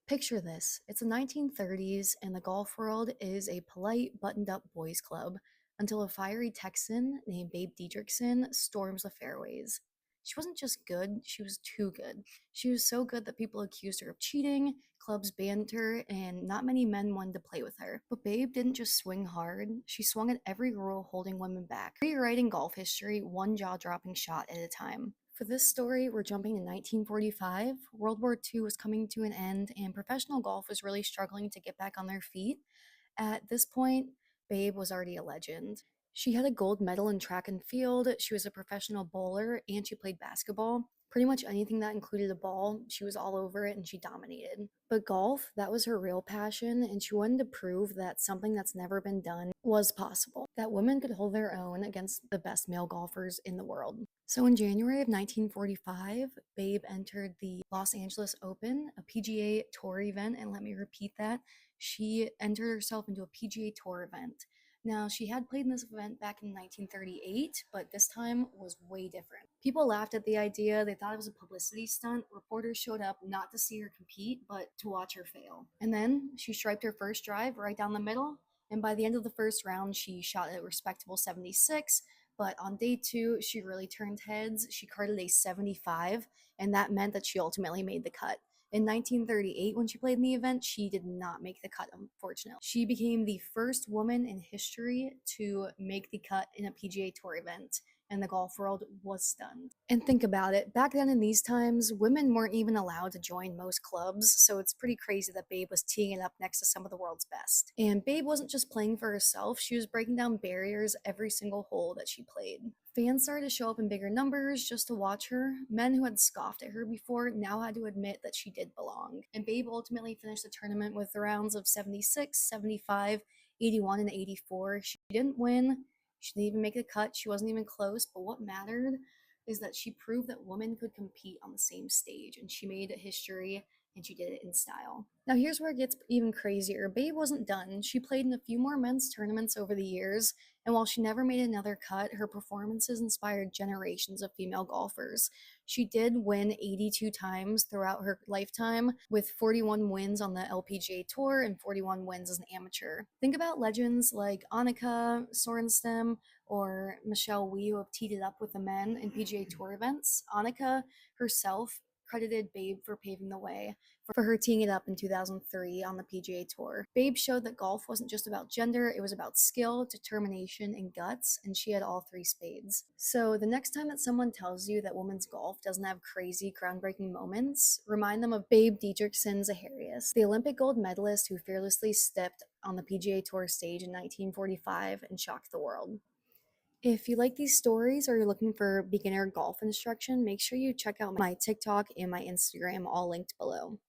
Picture this. It's the 1930s, and the golf world is a polite, buttoned up boys' club until a fiery Texan named Babe Didrikson storms the fairways. She wasn't just good, she was too good. She was so good that people accused her of cheating, clubs banned her, and not many men wanted to play with her. But Babe didn't just swing hard, she swung at every rule holding women back, rewriting golf history one jaw dropping shot at a time. For this story, we're jumping to 1945. World War II was coming to an end, and professional golf was really struggling to get back on their feet. At this point, Babe was already a legend. She had a gold medal in track and field, she was a professional bowler, and she played basketball. Pretty much anything that included a ball, she was all over it and she dominated. But golf, that was her real passion, and she wanted to prove that something that's never been done was possible, that women could hold their own against the best male golfers in the world. So in January of 1945, Babe entered the Los Angeles Open, a PGA Tour event, and let me repeat that, she entered herself into a PGA Tour event. Now, she had played in this event back in 1938, but this time was way different. People laughed at the idea, they thought it was a publicity stunt. Reporters showed up not to see her compete, but to watch her fail. And then she striped her first drive right down the middle, and by the end of the first round, she shot a respectable 76. But on day two, she really turned heads. She carded a 75, and that meant that she ultimately made the cut. In 1938, when she played in the event, she did not make the cut, unfortunately. She became the first woman in history to make the cut in a PGA Tour event, and the golf world was stunned. And think about it, back then in these times, women weren't even allowed to join most clubs, so it's pretty crazy that Babe was teeing it up next to some of the world's best. And Babe wasn't just playing for herself, she was breaking down barriers every single hole that she played. Fans started to show up in bigger numbers just to watch her. Men who had scoffed at her before now had to admit that she did belong. And Babe ultimately finished the tournament with the rounds of 76, 75, 81, and 84. She didn't win. She didn't even make the cut. She wasn't even close. But what mattered is that she proved that women could compete on the same stage, and she made history, and she did it in style. Now, here's where it gets even crazier. Babe wasn't done. She played in a few more men's tournaments over the years, and while she never made another cut, her performances inspired generations of female golfers. She did win 82 times throughout her lifetime, with 41 wins on the LPGA Tour and 41 wins as an amateur. Think about legends like Annika Sorenstam or Michelle Wie, who have teed it up with the men in PGA Tour events. Annika herself credited Babe for paving the way for her teeing it up in 2003 on the PGA Tour. Babe showed that golf wasn't just about gender, it was about skill, determination, and guts, and she had all three spades. So the next time that someone tells you that women's golf doesn't have crazy, groundbreaking moments, remind them of Babe Didrikson Zaharias, the Olympic gold medalist who fearlessly stepped on the PGA Tour stage in 1945 and shocked the world. If you like these stories or you're looking for beginner golf instruction, make sure you check out my TikTok and my Instagram, all linked below.